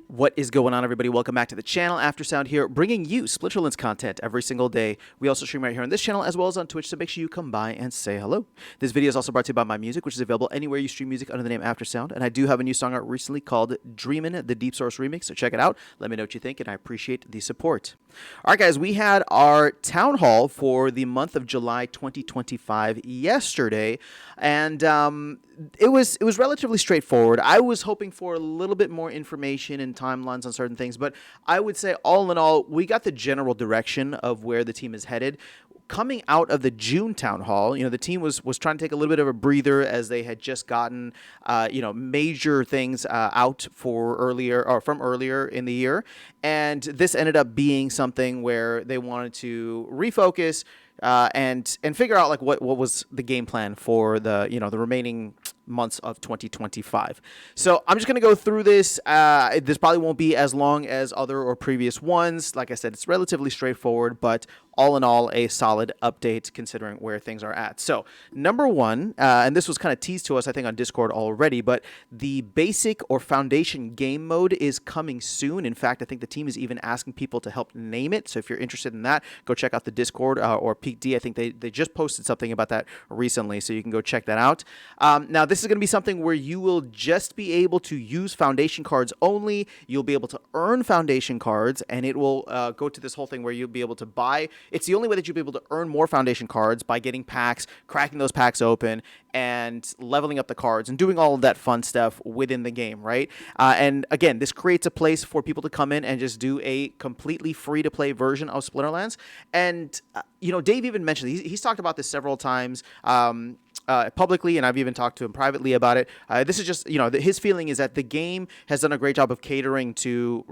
What is going on, everybody? Welcome back to the channel. Aftersound here, bringing you Splinterlands content every single day. We also stream right here on this channel as well as on Twitch, so make sure you come by and say hello. This video is also brought to you by My Music, which is available anywhere you stream music under the name Aftersound. And I do have a new song out recently called Dreamin', the Deep Source remix, so check it out. Let me know what you think, and I appreciate the support. All right, guys, we had our town hall for the month of July 2025 yesterday, and it was relatively straightforward. I was hoping for a little bit more information and timelines on certain things, but I would say all in all, we got the general direction of where the team is headed. Coming out of the June town hall, the team was trying to take a little bit of a breather as they had just gotten, major things out from earlier in the year, and this ended up being something where they wanted to refocus and figure out like what was the game plan for the the remaining months of 2025. So I'm just going to go through this. This probably won't be as long as other or previous ones. Like I said, it's relatively straightforward, but all in all, a solid update considering where things are at. So number one, and this was kind of teased to us, I think, on Discord already, but the basic or foundation game mode is coming soon. In fact, I think the team is even asking people to help name it. So if you're interested in that, go check out the Discord or Peak D. I think they just posted something about that recently, so you can go check that out. Now, this is going to be something where you will just be able to use foundation cards only. You'll be able to earn foundation cards, and it will go to this whole thing where you'll be able to buy. It's the only way that you'll be able to earn more foundation cards by getting packs, cracking those packs open, and leveling up the cards and doing all of that fun stuff within the game, right? And again, this creates a place for people to come in and just do a completely free-to-play version of Splinterlands. And, Dave even mentioned, he's talked about this several times, publicly, and I've even talked to him privately about it. This is just, his feeling is that the game has done a great job of catering to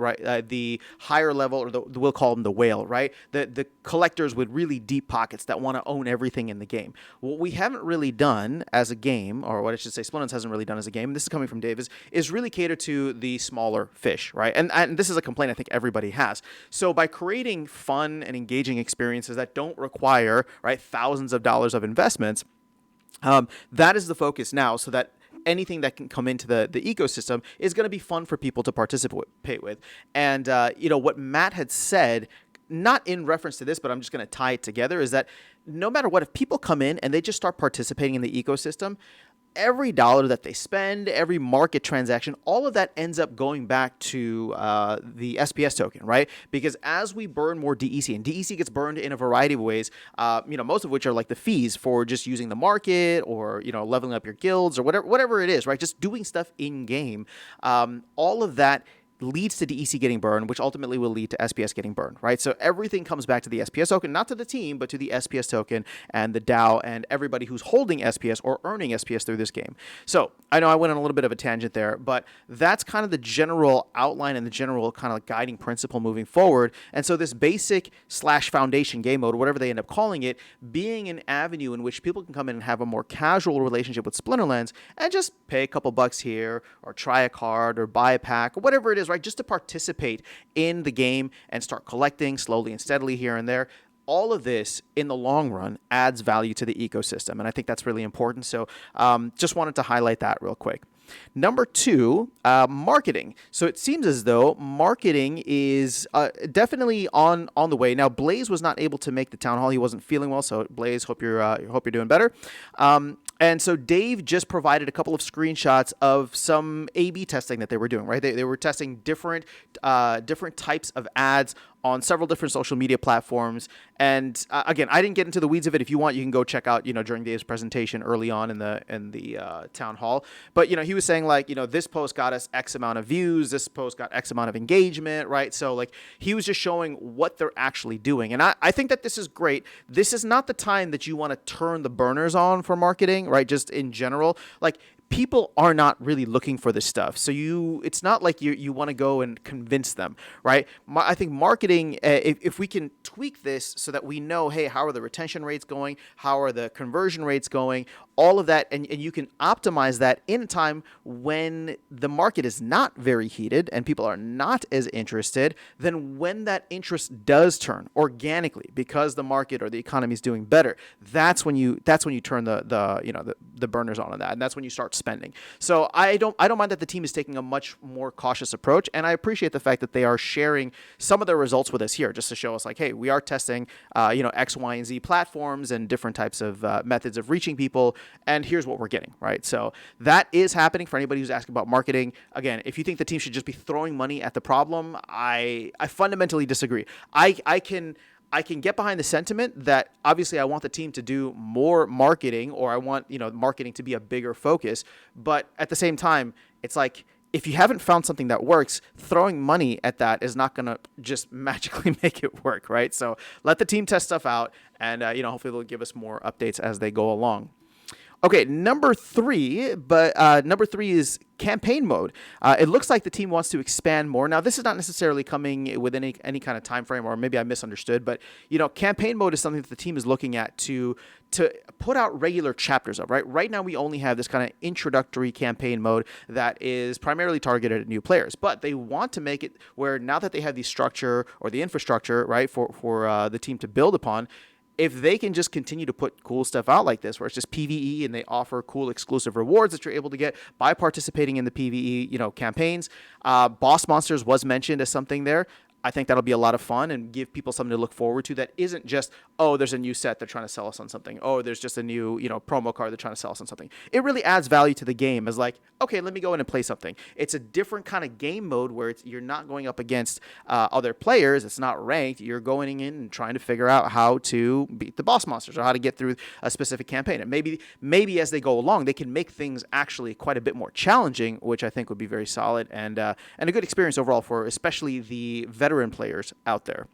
the higher level, or we'll call them the whale, right? The collectors with really deep pockets that want to own everything in the game. What we haven't really done as a game, or what I should say, Splinterlands hasn't really done as a game, and this is coming from Dave, is really cater to the smaller fish, right? And this is a complaint I think everybody has. So by creating fun and engaging experiences that don't require, right, thousands of dollars of investments, that is the focus now, so that anything that can come into the ecosystem is going to be fun for people to participate with. And, what Matt had said, not in reference to this, but I'm just going to tie it together, is that no matter what, if people come in and they just start participating in the ecosystem, every dollar that they spend, every market transaction, all of that ends up going back to the SPS token, right? Because as we burn more DEC, and DEC gets burned in a variety of ways, most of which are like the fees for just using the market, or leveling up your guilds, or whatever it is, right? Just doing stuff in game. All of that leads to DEC getting burned, which ultimately will lead to SPS getting burned, right? So everything comes back to the SPS token, not to the team, but to the SPS token and the DAO and everybody who's holding SPS or earning SPS through this game. So I know I went on a little bit of a tangent there, but that's kind of the general outline and the general kind of guiding principle moving forward. And so this basic / foundation game mode, whatever they end up calling it, being an avenue in which people can come in and have a more casual relationship with Splinterlands and just pay a couple bucks here, or try a card, or buy a pack, or whatever it is, right? Just to participate in the game and start collecting slowly and steadily here and there. All of this, in the long run, adds value to the ecosystem, and I think that's really important. So just wanted to highlight that real quick. Number two, marketing. So it seems as though marketing is definitely on the way. Now, Blaze was not able to make the town hall; he wasn't feeling well. So, Blaze, hope you're doing better. And so Dave just provided a couple of screenshots of some A/B testing that they were doing. Right, they were testing different types of ads on several different social media platforms. And again, I didn't get into the weeds of it. If you want, you can go check out, during Dave's presentation early on in the town hall. But, he was saying like, this post got us X amount of views. This post got X amount of engagement, right? So like he was just showing what they're actually doing. And I think that this is great. This is not the time that you want to turn the burners on for marketing, right? Just in general, like, people are not really looking for this stuff. So it's not like you want to go and convince them, right? I think marketing, if we can tweak this so that we know, hey, how are the retention rates going? How are the conversion rates going? All of that, and you can optimize that in a time when the market is not very heated and people are not as interested, then when that interest does turn organically because the market or the economy is doing better, that's when you turn the burners on that, and that's when you start start spending. So I don't mind that the team is taking a much more cautious approach, and I appreciate the fact that they are sharing some of their results with us here, just to show us like, hey, we are testing X, Y, and Z platforms and different types of methods of reaching people, and here's what we're getting, right? So that is happening. For anybody who's asking about marketing, again, if you think the team should just be throwing money at the problem, I fundamentally disagree. I can get behind the sentiment that obviously I want the team to do more marketing, or I want, marketing to be a bigger focus. But at the same time, it's like, if you haven't found something that works, throwing money at that is not going to just magically make it work, right? So let the team test stuff out, and, hopefully they'll give us more updates as they go along. Okay, number three is campaign mode. It looks like the team wants to expand more. Now, this is not necessarily coming with any kind of time frame, or maybe I misunderstood, but campaign mode is something that the team is looking at to put out regular chapters of, right? Right now, we only have this kind of introductory campaign mode that is primarily targeted at new players, but they want to make it where now that they have the structure or the infrastructure, right, for the team to build upon, if they can just continue to put cool stuff out like this, where it's just PvE and they offer cool exclusive rewards that you're able to get by participating in the PvE, campaigns. Boss monsters was mentioned as something there. I think that'll be a lot of fun and give people something to look forward to that isn't just, oh, there's a new set they're trying to sell us on something. Oh, there's just a new, promo card they're trying to sell us on something. It really adds value to the game as like, okay, let me go in and play something. It's a different kind of game mode where you're not going up against other players. It's not ranked. You're going in and trying to figure out how to beat the boss monsters or how to get through a specific campaign. And maybe as they go along, they can make things actually quite a bit more challenging, which I think would be very solid and a good experience overall for especially the veteran players out there.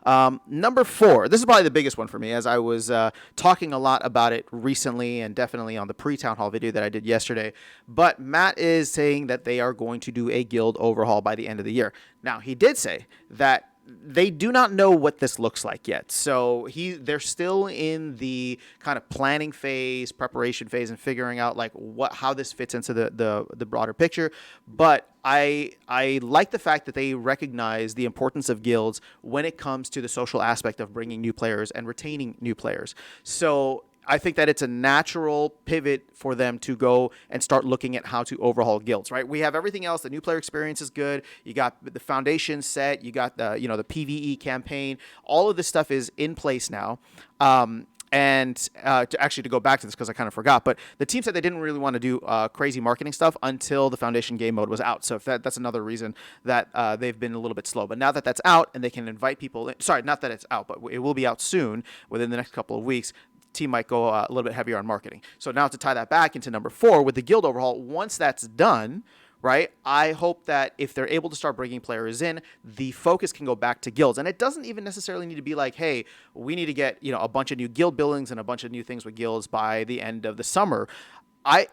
Number 4, this is probably the biggest one for me, as I was talking a lot about it recently and definitely on the pre-town hall video that I did yesterday. But Matt is saying that they are going to do a guild overhaul by the end of the year. Now, he did say that they do not know what this looks like yet. So they're still in the kind of planning phase, preparation phase, and figuring out like how this fits into the broader picture. But I like the fact that they recognize the importance of guilds when it comes to the social aspect of bringing new players and retaining new players. So I think that it's a natural pivot for them to go and start looking at how to overhaul guilds, right? We have everything else. The new player experience is good. You got the foundation set. You got the PvE campaign. All of this stuff is in place now. To go back to this because I kind of forgot, but the team said they didn't really want to do crazy marketing stuff until the foundation game mode was out. So if that's another reason that they've been a little bit slow. But now that that's out and they can invite people in, sorry, not that it's out, but it will be out soon within the next couple of weeks. Team might go a little bit heavier on marketing. So now to tie that back into number 4 with the guild overhaul, once that's done, right, I hope that if they're able to start bringing players in, the focus can go back to guilds. And it doesn't even necessarily need to be like, hey, we need to get, a bunch of new guild buildings and a bunch of new things with guilds by the end of the summer.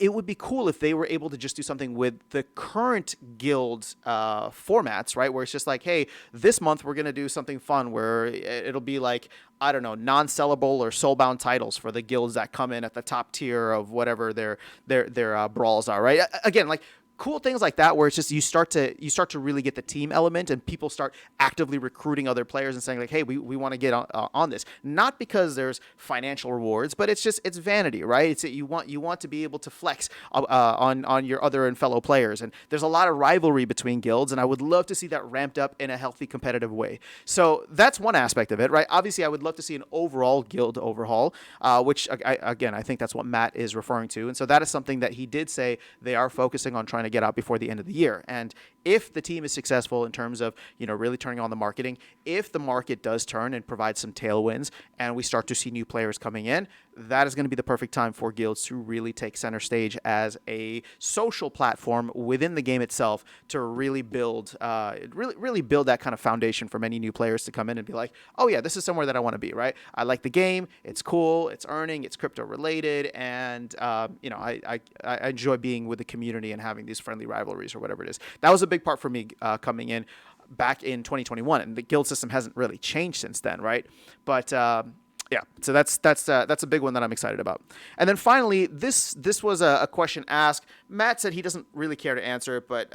It would be cool if they were able to just do something with the current guild formats, right? Where it's just like, hey, this month we're going to do something fun where it'll be like, I don't know, non-sellable or soulbound titles for the guilds that come in at the top tier of whatever their brawls are, right? Again, like, cool things like that where it's just you start to really get the team element and people start actively recruiting other players and saying like, hey, we want to get on this, not because there's financial rewards, but it's vanity, right? It's you want to be able to flex on your other and fellow players, and there's a lot of rivalry between guilds, and I would love to see that ramped up in a healthy competitive way. So that's one aspect of it, right? Obviously I would love to see an overall guild overhaul, which I think that's what Matt is referring to, and so that is something that he did say they are focusing on trying to get out before the end of the year. And if the team is successful in terms of, really turning on the marketing, if the market does turn and provide some tailwinds and we start to see new players coming in, that is going to be the perfect time for guilds to really take center stage as a social platform within the game itself to really build that kind of foundation for many new players to come in and be like, oh yeah, this is somewhere that I want to be, right? I like the game. It's cool. It's earning. It's crypto related. And, I enjoy being with the community and having these friendly rivalries or whatever it is. That was a big part for me coming in back in 2021, and the guild system hasn't really changed since then, right? But yeah, so that's a big one that I'm excited about. And then finally, this was a question asked. Matt said he doesn't really care to answer it, but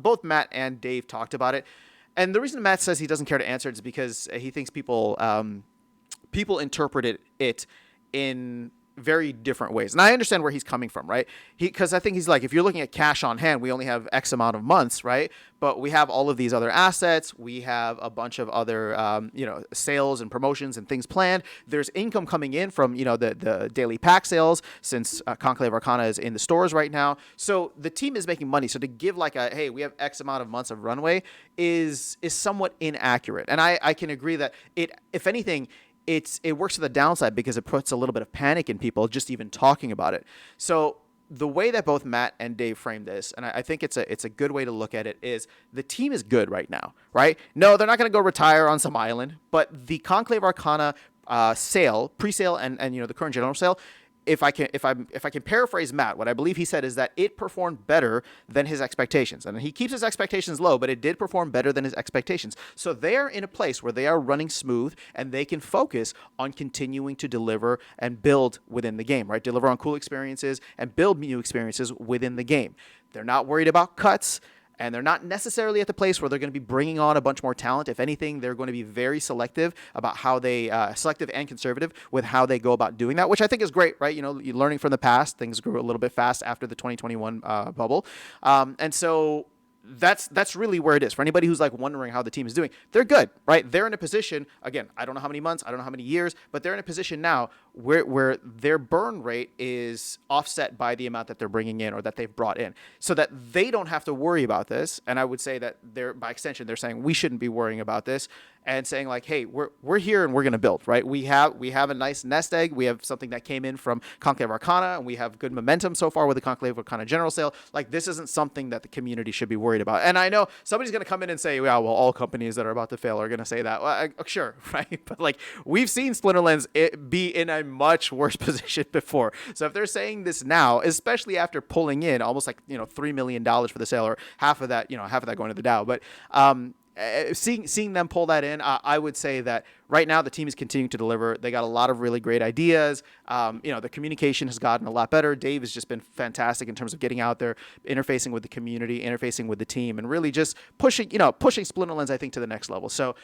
both Matt and Dave talked about it, and the reason Matt says he doesn't care to answer it is because he thinks people interpreted it in very different ways. And I understand where he's coming from, right? Because I think he's like, if you're looking at cash on hand, we only have X amount of months, right? But we have all of these other assets. We have a bunch of other, sales and promotions and things planned. There's income coming in from, the daily pack sales, since Conclave Arcana is in the stores right now. So the team is making money. So to give like hey, we have X amount of months of runway is somewhat inaccurate. And I can agree that if anything, it works to the downside because it puts a little bit of panic in people just even talking about it. So the way that both Matt and Dave framed this, and I think it's a good way to look at it, is the team is good right now, right? No, they're not going to go retire on some island, but the Conclave Arcana sale, pre-sale, and the current general sale, if I can paraphrase Matt, what I believe he said is that it performed better than his expectations. And he keeps his expectations low, but it did perform better than his expectations. So they are in a place where they are running smooth and they can focus on continuing to deliver and build within the game, right? Deliver on cool experiences and build new experiences within the game. They're not worried about cuts. And they're not necessarily at the place where they're going to be bringing on a bunch more talent. If anything, they're going to be very selective about how they, selective and conservative with how they go about doing that, which I think is great, right? You're learning from the past. Things grew a little bit fast after the 2021 bubble. And so that's really where it is. For anybody who's like wondering how the team is doing, they're good, right? They're in a position, again, I don't know how many months, I don't know how many years, but they're in a position now where their burn rate is offset by the amount that they're bringing in or that they've brought in, so that they don't have to worry about this. And I would say that by extension, they're saying we shouldn't be worrying about this, and saying like, hey, we're here and we're going to build, right? We have a nice nest egg. We have something that came in from Conclave Arcana, and we have good momentum so far with the Conclave Arcana general sale. Like, this isn't something that the community should be worried about. And I know somebody's going to come in and say, yeah, well, all companies that are about to fail are going to say that. Well, sure, right? But like, we've seen Splinterlands be in a much worse position before. So if they're saying this now, especially after pulling in almost like, $3 million for the sale, or half of that going to the DAO, but seeing them pull that in, I would say that right now the team is continuing to deliver. They got a lot of really great ideas. The communication has gotten a lot better. Dave has just been fantastic in terms of getting out there, interfacing with the community, interfacing with the team, and really just pushing Splinterlands, I think, to the next level. So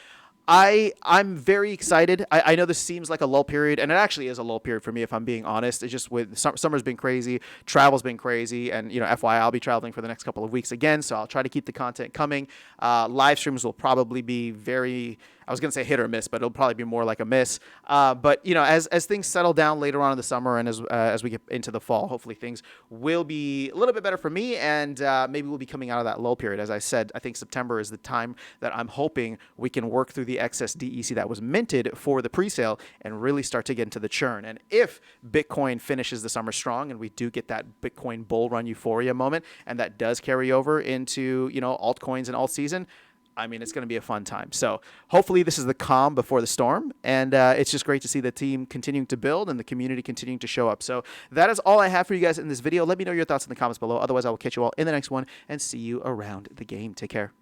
I'm very excited. I know this seems like a lull period, and it actually is a lull period for me, if I'm being honest. It's just with summer's been crazy, travel's been crazy, and FYI, I'll be traveling for the next couple of weeks again, so I'll try to keep the content coming. Live streams will probably be very, I was going to say hit or miss, but it'll probably be more like a miss. But as things settle down later on in the summer and as we get into the fall, hopefully things will be a little bit better for me, and maybe we'll be coming out of that lull period. As I said, I think September is the time that I'm hoping we can work through the excess DEC that was minted for the presale and really start to get into the churn. And if Bitcoin finishes the summer strong and we do get that Bitcoin bull run euphoria moment, and that does carry over into altcoins and alt season, I mean, it's going to be a fun time. So hopefully this is the calm before the storm. And it's just great to see the team continuing to build and the community continuing to show up. So that is all I have for you guys in this video. Let me know your thoughts in the comments below. Otherwise, I will catch you all in the next one and see you around the game. Take care.